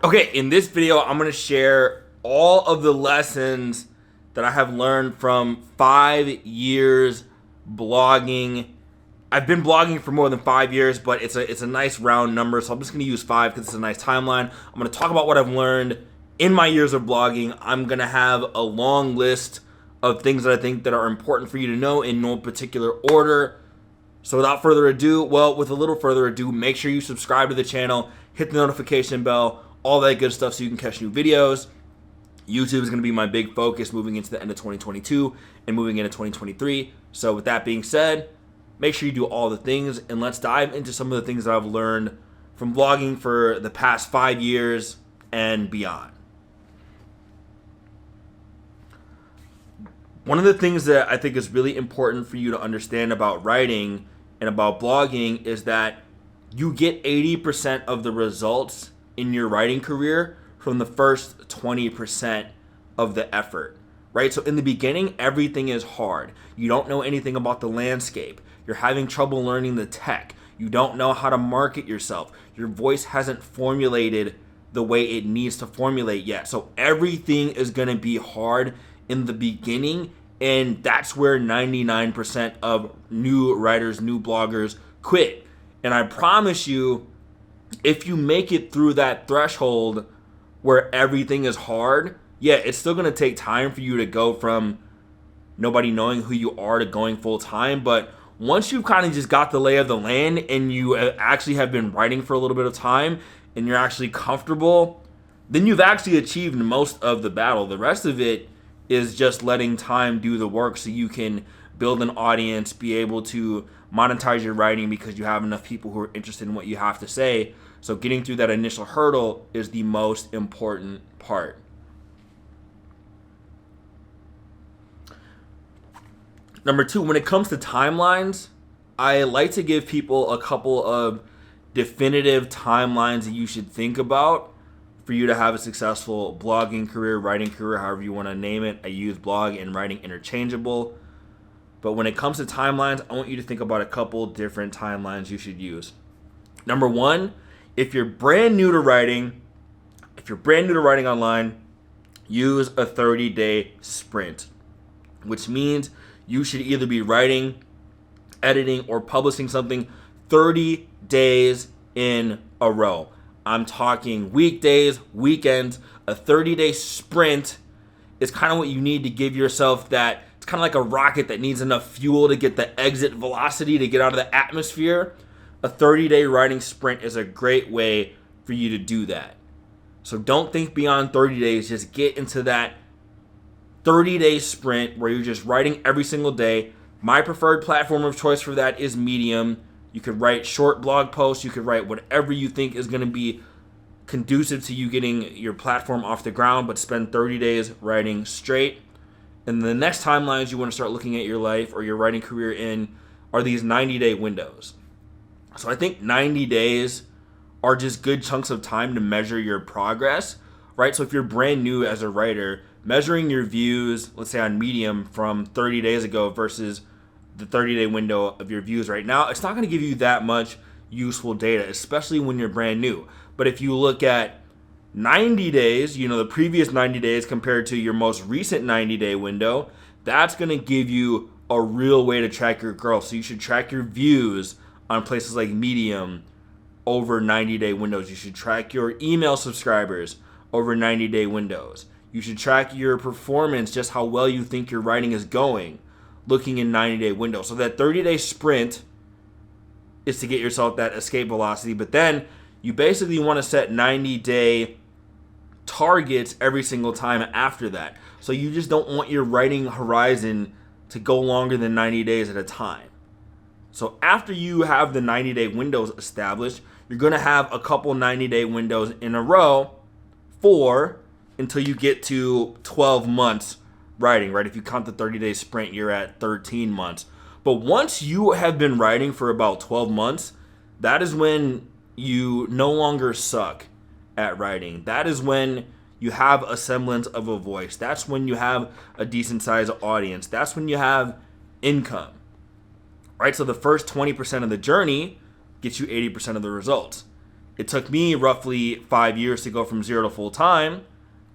Okay, in this video, I'm going to share all of the lessons that I have learned from 5 years blogging. I've been blogging for more than 5 years, but it's a nice round number, so I'm just going to use 5 because it's a nice timeline. I'm going to talk about what I've learned in my years of blogging. I'm going to have a long list of things that I think that are important for you to know in no particular order. So without further ado, with a little further ado, make sure you subscribe to the channel, hit the notification bell, all that good stuff so you can catch new videos. YouTube is going to be my big focus moving into the end of 2022 and moving into 2023. So with that being said, make sure you do all the things, and let's dive into some of the things that I've learned from vlogging for the past 5 years and beyond. One of the things that I think is really important for you to understand about writing and about blogging is that you get 80% of the results in your writing career from the first 20% of the effort, right? So in the beginning, everything is hard. You don't know anything about the landscape. You're having trouble learning the tech. You don't know how to market yourself. Your voice hasn't formulated the way it needs to formulate yet. So everything is going to be hard in the beginning, and that's where 99% of new writers, new bloggers quit. And I promise you, if you make it through that threshold where everything is hard, yeah, it's still going to take time for you to go from nobody knowing who you are to going full time. But once you've kind of just got the lay of the land and you actually have been writing for a little bit of time and you're actually comfortable, then you've actually achieved most of the battle. The rest of it is just letting time do the work so you can build an audience, be able to monetize your writing because you have enough people who are interested in what you have to say. So getting through that initial hurdle is the most important part. Number 2, when it comes to timelines, I like to give people a couple of definitive timelines that you should think about for you to have a successful blogging career, writing career, however you want to name it. I use blog and writing interchangeable. But when it comes to timelines, I want you to think about a couple different timelines you should use. Number 1, if you're brand new to writing online, use a 30-day sprint, which means you should either be writing, editing, or publishing something 30 days in a row. I'm talking weekdays, weekends. A 30-day sprint is kind of what you need to give yourself that. It's kind of like a rocket that needs enough fuel to get the exit velocity to get out of the atmosphere. A 30-day writing sprint is a great way for you to do that. So don't think beyond 30 days. Just get into that 30-day sprint where you're just writing every single day. My preferred platform of choice for that is Medium. You could write short blog posts. You could write whatever you think is going to be conducive to you getting your platform off the ground, but spend 30 days writing straight. And the next timelines you want to start looking at your life or your writing career in are these 90-day windows. So I think 90 days are just good chunks of time to measure your progress, right? So if you're brand new as a writer, measuring your views, let's say on Medium from 30 days ago versus the 30-day window of your views right now, it's not going to give you that much useful data, especially when you're brand new. But if you look at 90 days, the previous 90 days compared to your most recent 90-day window, that's going to give you a real way to track your growth. So you should track your views on places like Medium over 90-day windows. You should track your email subscribers over 90-day windows. You should track your performance, just how well you think your writing is going, looking in 90-day windows. So that 30-day sprint is to get yourself that escape velocity, but then you basically want to set 90-day targets every single time after that. So you just don't want your writing horizon to go longer than 90 days at a time. So after you have the 90-day windows established, you're going to have a couple 90-day windows in a row until you get to 12 months writing, right? If you count the 30-day sprint, you're at 13 months. But once you have been writing for about 12 months, that is when you no longer suck at writing. That is when you have a semblance of a voice. That's when you have a decent sized audience. That's when you have income, right? So the first 20% of the journey gets you 80% of the results. It took me roughly 5 years to go from 0 to full time,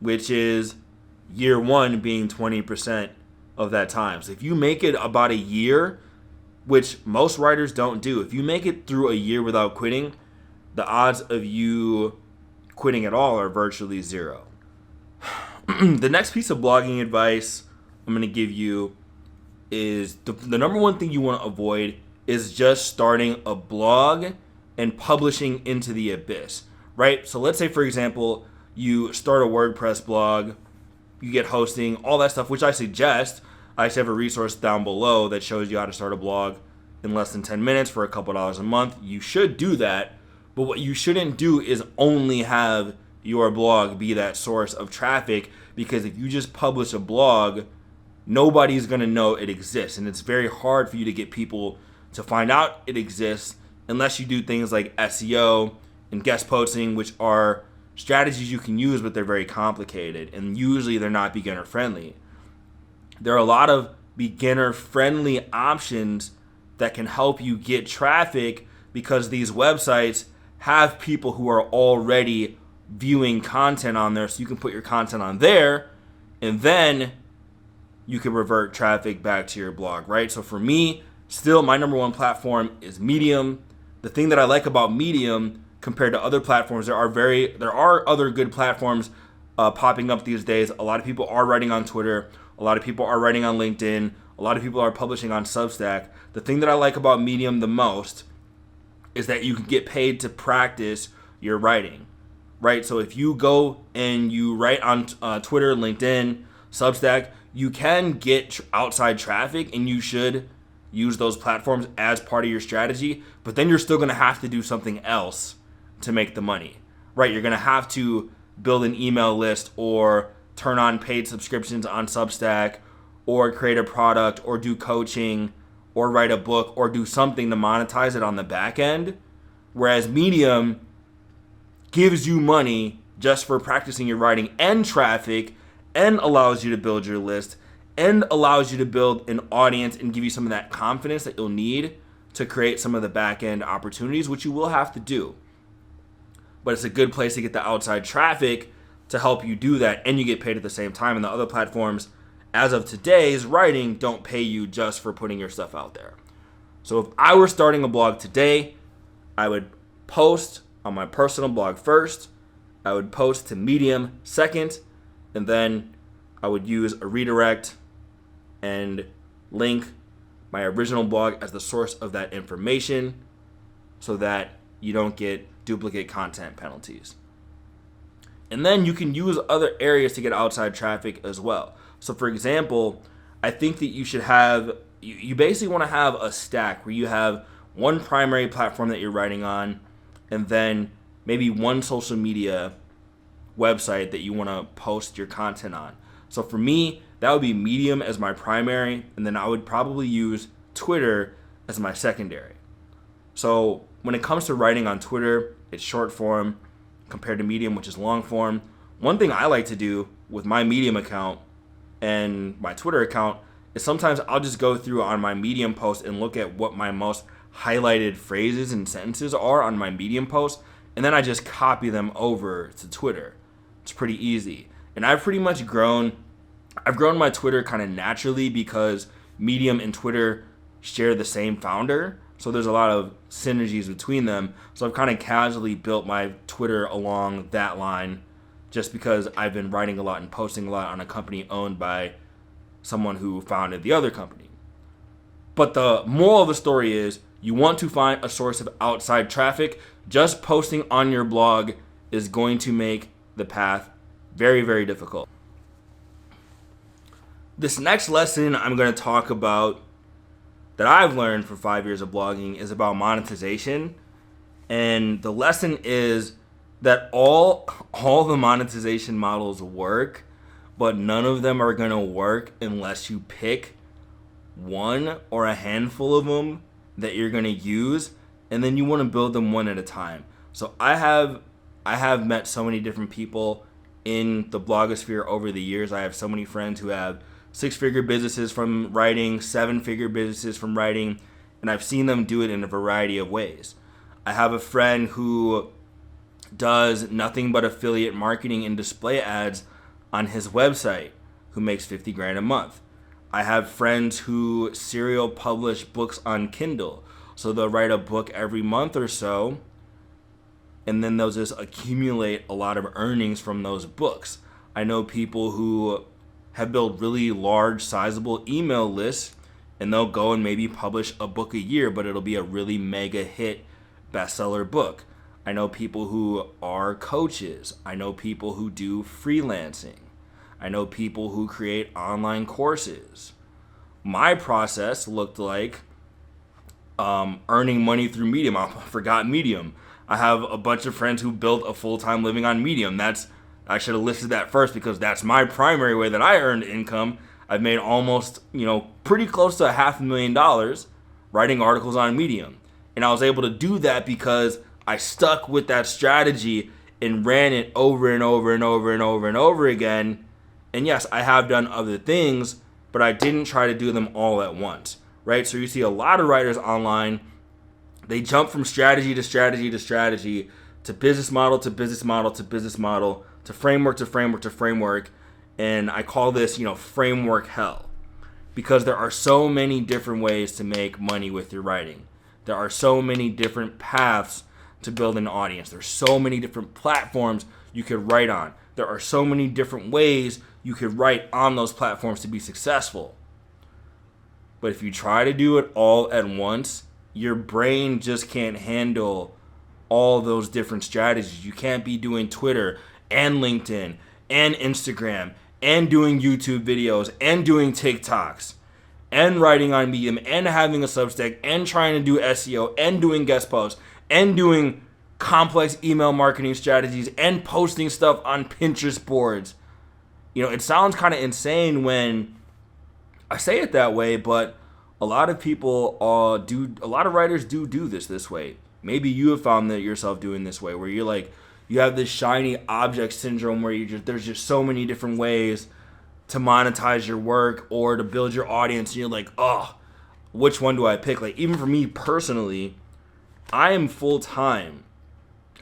which is year 1 being 20% of that time. So if you make it about a year, which most writers don't do, if you make it through a year without quitting, the odds of you quitting at all are virtually 0. The next piece of blogging advice I'm going to give you is the number one thing you want to avoid is just starting a blog and publishing into the abyss, right? So let's say, for example, you start a WordPress blog, you get hosting, all that stuff, which I suggest. I actually have a resource down below that shows you how to start a blog in less than 10 minutes for a couple dollars a month. You should do that, but what you shouldn't do is only have your blog be that source of traffic, because if you just publish a blog, nobody's going to know it exists, and it's very hard for you to get people to find out it exists unless you do things like SEO and guest posting, which are strategies you can use, but they're very complicated, and usually they're not beginner friendly. There are a lot of beginner friendly options that can help you get traffic, because these websites have people who are already viewing content on there, so you can put your content on there, and then you can revert traffic back to your blog, right? So for me, still my number one platform is Medium. The thing that I like about Medium compared to other platforms, there are other good platforms popping up these days. A lot of people are writing on Twitter. A lot of people are writing on LinkedIn. A lot of people are publishing on Substack. The thing that I like about Medium the most is that you can get paid to practice your writing, right? So if you go and you write on Twitter, LinkedIn, Substack, you can get outside traffic, and you should use those platforms as part of your strategy, but then you're still going to have to do something else to make the money, right? You're going to have to build an email list, or turn on paid subscriptions on Substack, or create a product, or do coaching, or write a book, or do something to monetize it on the back end. Whereas Medium gives you money just for practicing your writing and traffic, and allows you to build your list, and allows you to build an audience and give you some of that confidence that you'll need to create some of the back end opportunities, which you will have to do. But it's a good place to get the outside traffic to help you do that, and you get paid at the same time. And the other platforms, as of today's writing, don't pay you just for putting your stuff out there. So if I were starting a blog today, I would post on my personal blog first, I would post to Medium second, and then I would use a redirect and link my original blog as the source of that information, so that you don't get duplicate content penalties. And then you can use other areas to get outside traffic as well. So for example, I think that you should have, you basically want to have a stack where you have one primary platform that you're writing on, and then maybe one social media website that you want to post your content on. So for me, that would be Medium as my primary, and then I would probably use Twitter as my secondary. So when it comes to writing on Twitter, it's short form compared to Medium, which is long form. One thing I like to do with my Medium account and my Twitter account is sometimes I'll just go through on my Medium post and look at what my most highlighted phrases and sentences are on my Medium post, and then I just copy them over to Twitter. It's pretty easy. And I've grown my Twitter kind of naturally, because Medium and Twitter share the same founder. So there's a lot of synergies between them. So I've kind of casually built my Twitter along that line, just because I've been writing a lot and posting a lot on a company owned by someone who founded the other company. But the moral of the story is, you want to find a source of outside traffic. Just posting on your blog is going to make the path very, very difficult. This next lesson I'm going to talk about that I've learned for 5 years of blogging is about monetization. And the lesson is that all the monetization models work, but none of them are going to work unless you pick one or a handful of them that you're going to use, and then you want to build them one at a time. So I have met so many different people in the blogosphere over the years. I have so many friends who have 6-figure businesses from writing, 7-figure businesses from writing, and I've seen them do it in a variety of ways. I have a friend who does nothing but affiliate marketing and display ads on his website who makes 50 grand a month. I have friends who serial publish books on Kindle. So they'll write a book every month or so, and then they'll just accumulate a lot of earnings from those books. I know people who have built really large, sizable email lists, and they'll go and maybe publish a book a year, but it'll be a really mega hit bestseller book. I know people who are coaches. I know people who do freelancing. I know people who create online courses. My process looked like earning money through Medium. I forgot Medium. I have a bunch of friends who built a full-time living on Medium. I should have listed that first because that's my primary way that I earned income. I've made almost, pretty close to $500,000 writing articles on Medium. And I was able to do that because I stuck with that strategy and ran it over and over and over and over and over again. And yes, I have done other things, but I didn't try to do them all at once, right? So you see a lot of writers online, they jump from strategy to strategy to strategy to business model to business model to business model to framework to framework to framework. And I call this, framework hell, because there are so many different ways to make money with your writing. There are so many different paths to build an audience. There's so many different platforms you could write on. There are so many different ways you could write on those platforms to be successful. But if you try to do it all at once, your brain just can't handle all those different strategies. You can't be doing Twitter and LinkedIn and Instagram and doing YouTube videos and doing TikToks and writing on Medium and having a Substack and trying to do SEO and doing guest posts and doing complex email marketing strategies and posting stuff on Pinterest boards. It sounds kind of insane when I say it that way, but a lot of people a lot of writers do this way. Maybe you have found that yourself doing this way, where you're like, you have this shiny object syndrome where there's just so many different ways to monetize your work or to build your audience, and you're like, oh, which one do I pick? Like, even for me personally, I am full-time.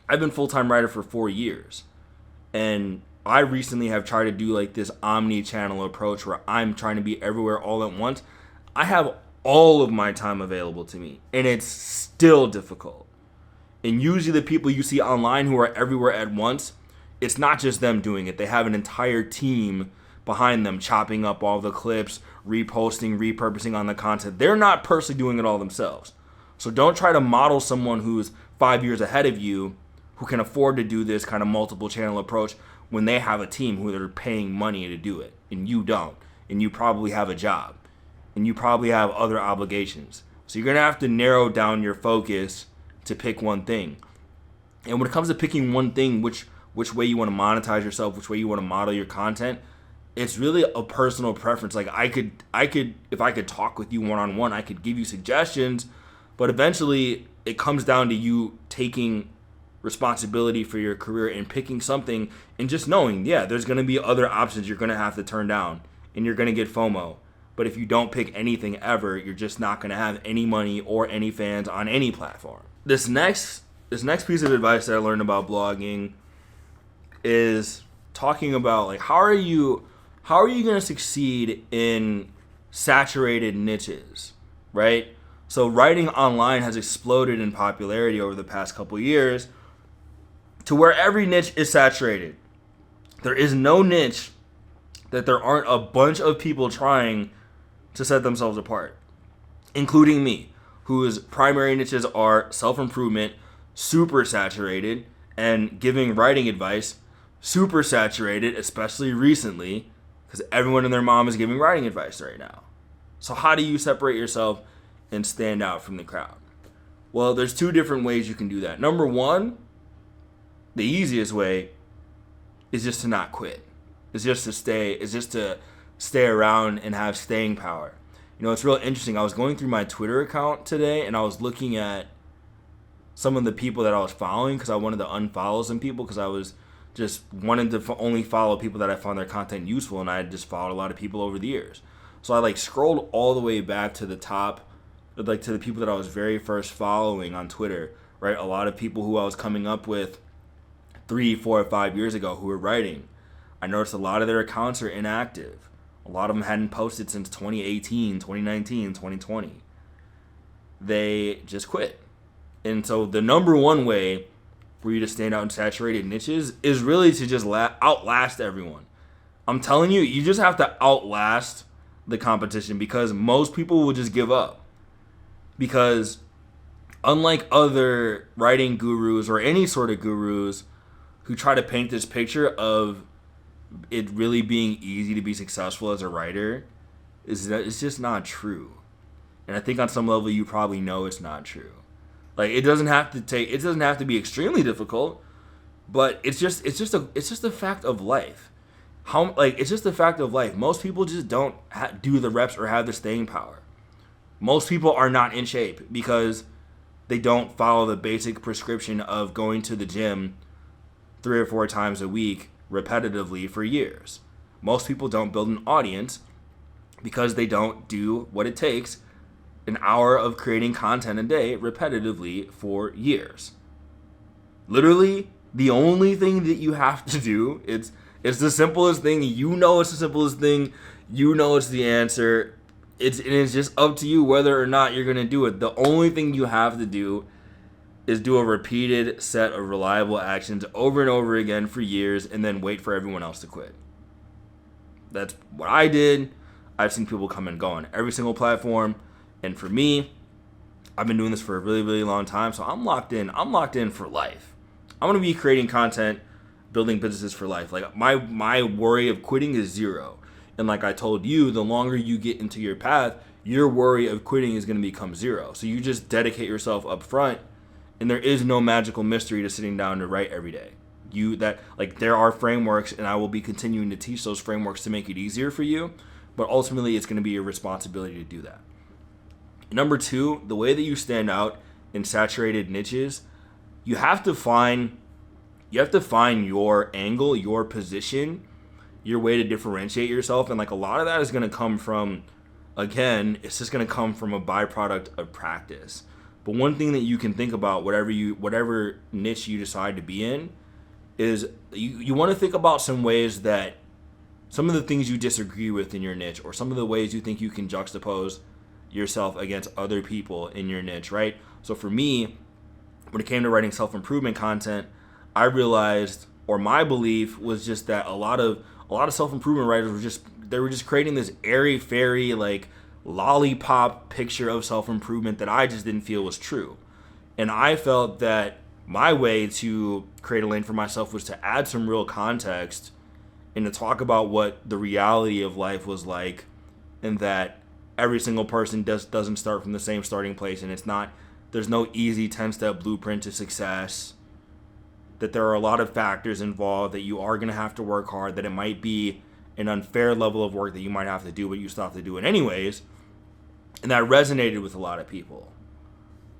I've been full-time writer for 4 years, and I recently have tried to do like this omni-channel approach where I'm trying to be everywhere all at once. I have all of my time available to me, and it's still difficult. And usually the people you see online who are everywhere at once, it's not just them doing it. They have an entire team behind them chopping up all the clips, reposting, repurposing on the content. They're not personally doing it all themselves. So don't try to model someone who's 5 years ahead of you who can afford to do this kind of multiple channel approach when they have a team who they're paying money to do it, and you don't. And you probably have a job, and you probably have other obligations. So you're going to have to narrow down your focus to pick one thing. And when it comes to picking one thing, which way you want to monetize yourself, which way you want to model your content, it's really a personal preference. Like I could if I could talk with you one-on-one, I could give you suggestions, but eventually it comes down to you taking responsibility for your career and picking something and just knowing, there's going to be other options you're going to have to turn down and you're going to get FOMO. But if you don't pick anything ever, you're just not going to have any money or any fans on any platform. This next piece of advice that I learned about blogging is talking about like how are you going to succeed in saturated niches, right? So writing online has exploded in popularity over the past couple years to where every niche is saturated. There is no niche that there aren't a bunch of people trying to set themselves apart, including me, whose primary niches are self-improvement, super saturated, and giving writing advice, super saturated, especially recently, because everyone and their mom is giving writing advice right now. So how do you separate yourself and stand out from the crowd? Well, there's two different ways you can do that. Number one, the easiest way is just to not quit. It's just to stay around and have staying power. It's real interesting. I was going through my Twitter account today and I was looking at some of the people that I was following because I wanted to unfollow some people because I was just wanted to only follow people that I found their content useful, and I had just followed a lot of people over the years. So I scrolled all the way back to the top, to the people that I was very first following on Twitter, right? A lot of people who I was coming up with 3, 4, 5 years ago who were writing. I noticed a lot of their accounts are inactive. A lot of them hadn't posted since 2018, 2019, 2020. They just quit. And so the number one way for you to stand out in saturated niches is really to just outlast everyone. I'm telling you, you just have to outlast the competition, because most people will just give up. Because unlike other writing gurus or any sort of gurus who try to paint this picture of it really being easy to be successful as a writer, is that it's just not true. And I think on some level you probably know it's not true. Like, it doesn't have to be extremely difficult, but it's just a fact of life. It's just a fact of life. Most people just don't do the reps or have the staying power. Most people are not in shape because they don't follow the basic prescription of going to the gym 3 or 4 times a week repetitively for years. Most people don't build an audience because they don't do what it takes, an hour of creating content a day repetitively for years. Literally, the only thing that you have to do, it's the simplest thing. You know it's the simplest thing. You know it's the answer. It's just up to you whether or not you're going to do it. The only thing you have to do is do a repeated set of reliable actions over and over again for years, and then wait for everyone else to quit. That's what I did. I've seen people come and go on every single platform. And for me, I've been doing this for a really, really long time, so I'm locked in. I'm locked in for life. I'm going to be creating content, building businesses for life. Like, my worry of quitting is zero. And like I told you, the longer you get into your path, your worry of quitting is going to become zero. So you just dedicate yourself up front, and there is no magical mystery to sitting down to write every day. There are frameworks, and I will be continuing to teach those frameworks to make it easier for you, but ultimately it's going to be your responsibility to do that. Number 2, the way that you stand out in saturated niches, you have to find your angle, your position, your way to differentiate yourself. And like, a lot of that is going to come from, again, it's just going to come from a byproduct of practice. But one thing that you can think about, whatever niche you decide to be in, is you want to think about some ways that some of the things you disagree with in your niche, or some of the ways you think you can juxtapose yourself against other people in your niche, right? So for me, when it came to writing self-improvement content, I realized, or my belief was just that a lot of self-improvement writers were just creating this airy-fairy, like, lollipop picture of self-improvement that I just didn't feel was true. And I felt that my way to create a lane for myself was to add some real context and to talk about what the reality of life was like, and that every single person doesn't start from the same starting place, and there's no easy 10-step blueprint to success, that there are a lot of factors involved, that you are going to have to work hard, that it might be an unfair level of work that you might have to do, but you still have to do it anyways. And that resonated with a lot of people.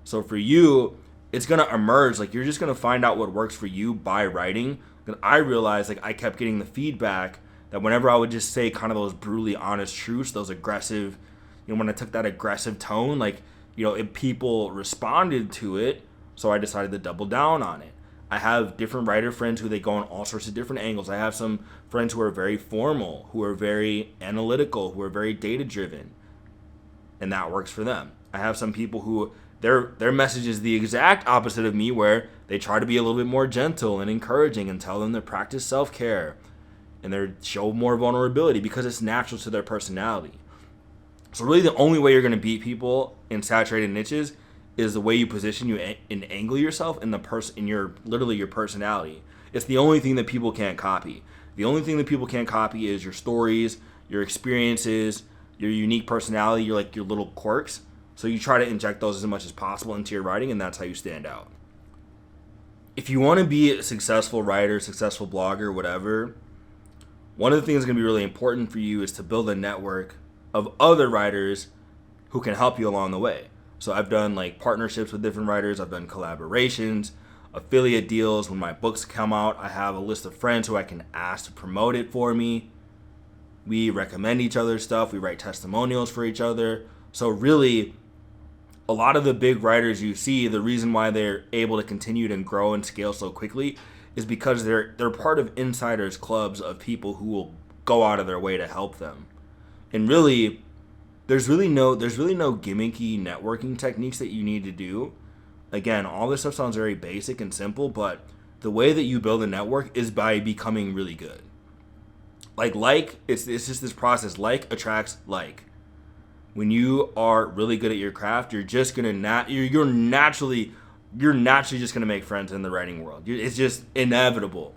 So for you, it's going to emerge. Like, you're just going to find out what works for you by writing. And I realized, like, I kept getting the feedback that whenever I would just say kind of those brutally honest truths, those aggressive, when I took that aggressive tone, like, people responded to it. So I decided to double down on it. I have different writer friends who they go on all sorts of different angles. I have some friends who are very formal, who are very analytical, who are very data driven, and that works for them. I have some people who their message is the exact opposite of me, where they try to be a little bit more gentle and encouraging and tell them to practice self-care and they show more vulnerability because it's natural to their personality. So really the only way you're going to beat people in saturated niches is the way you position you and angle yourself in your personality. It's the only thing that people can't copy. The only thing that people can't copy is your stories, your experiences, your unique personality, your little quirks. So you try to inject those as much as possible into your writing, and that's how you stand out. If you want to be a successful writer, successful blogger, whatever, one of the things that's going to be really important for you is to build a network of other writers who can help you along the way. So I've done partnerships with different writers. I've done collaborations, affiliate deals. When my books come out, I have a list of friends who I can ask to promote it for me. We recommend each other's stuff. We write testimonials for each other. So really, a lot of the big writers you see, the reason why they're able to continue to grow and scale so quickly is because they're part of insiders clubs of people who will go out of their way to help them. And really, there's really no gimmicky networking techniques that you need to do. Again, all this stuff sounds very basic and simple, but the way that you build a network is by becoming really good. It's just this process. Like attracts like. When you are really good at your craft, you're just gonna you're naturally just gonna make friends in the writing world. It's just inevitable.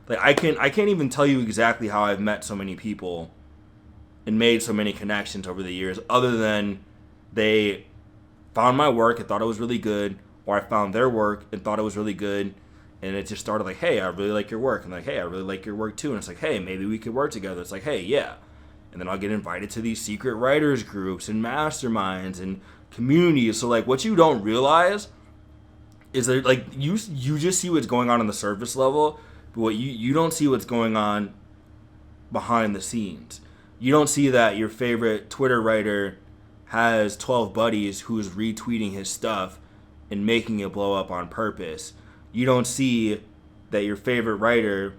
Like I can't even tell you exactly how I've met so many people and made so many connections over the years, other than they found my work and thought it was really good, or I found their work and thought it was really good, and it just started like, hey, I really like your work, and like, hey, I really like your work too, and it's like, hey, maybe we could work together. It's like, hey, yeah. And then I'll get invited to these secret writers groups and masterminds and communities. So like what you don't realize is that like you just see what's going on the surface level, but what you don't see what's going on behind the scenes. You don't see that your favorite Twitter writer has 12 buddies who's retweeting his stuff and making it blow up on purpose. You don't see that your favorite writer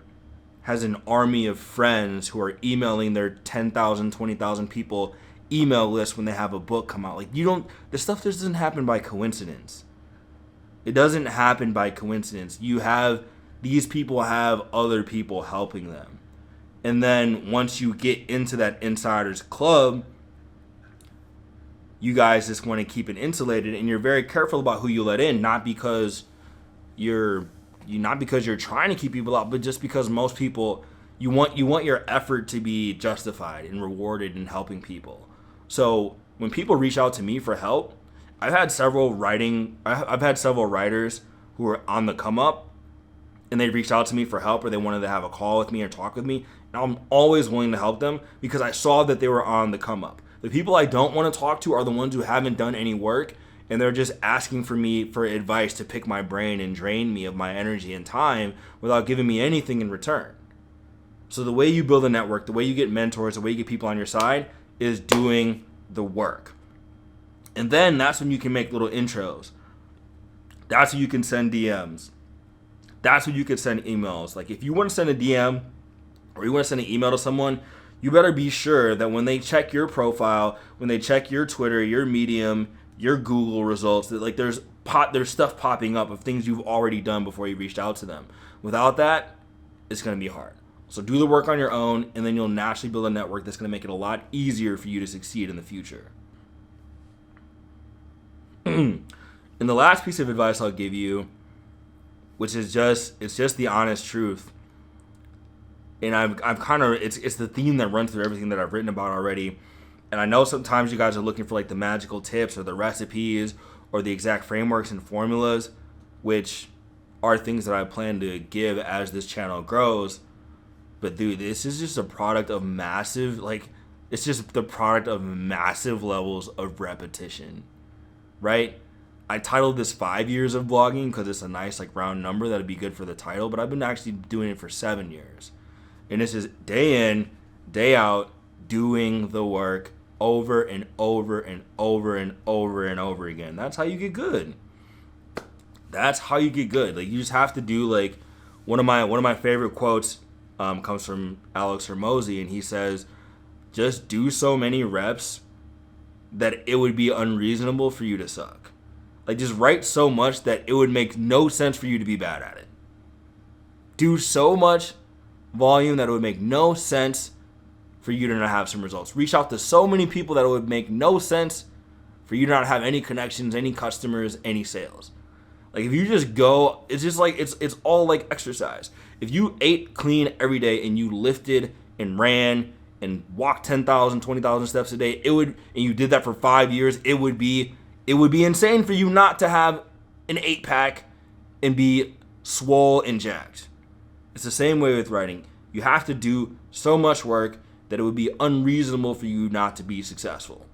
has an army of friends who are emailing their 10,000, 20,000 people email list when they have a book come out. Like this stuff just doesn't happen by coincidence. It doesn't happen by coincidence. These people have other people helping them. And then once you get into that insiders club, you guys just want to keep it insulated, and you're very careful about who you let in, not because you're trying to keep people out, but just because most people, you want your effort to be justified and rewarded in helping people. So when people reach out to me for help, I've had several writers who are on the come up, and they reached out to me for help, or they wanted to have a call with me or talk with me, and I'm always willing to help them because I saw that they were on the come up. The people I don't want to talk to are the ones who haven't done any work, and they're just asking for me for advice to pick my brain and drain me of my energy and time without giving me anything in return. So the way you build a network, the way you get mentors, the way you get people on your side is doing the work. And then that's when you can make little intros. That's when you can send DMs. That's when you can send emails. Like if you want to send a DM or you want to send an email to someone, you better be sure that when they check your profile, when they check your Twitter, your Medium, your Google results, that like there's stuff popping up of things you've already done before you reached out to them. Without that, it's going to be hard. So do the work on your own, and then you'll naturally build a network that's going to make it a lot easier for you to succeed in the future. And the last piece of advice I'll give you, which is just the honest truth, and I'm kind of it's the theme that runs through everything that I've written about already. And I know sometimes you guys are looking for like the magical tips or the recipes or the exact frameworks and formulas, which are things that I plan to give as this channel grows. But dude, this is just a product of massive levels of repetition, right? I titled this 5 years of blogging because it's a nice like round number that'd be good for the title, but I've been actually doing it for 7 years. And this is day in, day out, doing the work over and over and over and over and over again. That's how you get good. That's how you get good. Like you just have to do like one of my favorite quotes comes from Alex Hormozy, and he says, just do so many reps that it would be unreasonable for you to suck. Like just write so much that it would make no sense for you to be bad at it. Do so much volume that it would make no sense for you to not have some results. Reach out to so many people that it would make no sense for you to not have any connections, any customers, any sales. Like if you just go, it's just like it's all like exercise. If you ate clean every day and you lifted and ran and walked 10,000, 20,000 steps a day, and you did that for 5 years, it would be insane for you not to have an 8-pack and be swole and jacked. It's the same way with writing. You have to do so much work that it would be unreasonable for you not to be successful.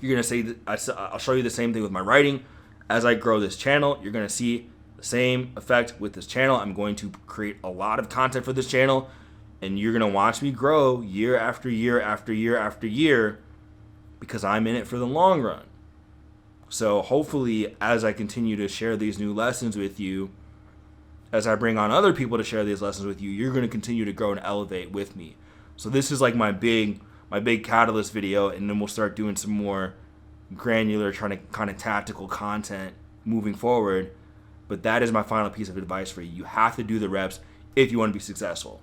You're going to say that I'll show you the same thing with my writing. As I grow this channel, you're going to see the same effect with this channel. I'm going to create a lot of content for this channel, and you're going to watch me grow year after year after year after year because I'm in it for the long run. So hopefully, as I continue to share these new lessons with you, as I bring on other people to share these lessons with you, you're going to continue to grow and elevate with me. So this is like my big catalyst video, and then we'll start doing some more granular, trying to kind of tactical content moving forward. But that is my final piece of advice for you. You have to do the reps if you want to be successful.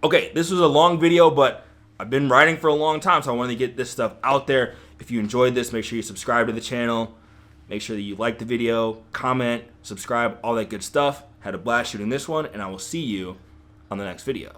Okay, this was a long video, but I've been writing for a long time, so I wanted to get this stuff out there. If you enjoyed this, make sure you subscribe to the channel. Make sure that you like the video, comment, subscribe, all that good stuff. Had a blast shooting this one, and I will see you on the next video.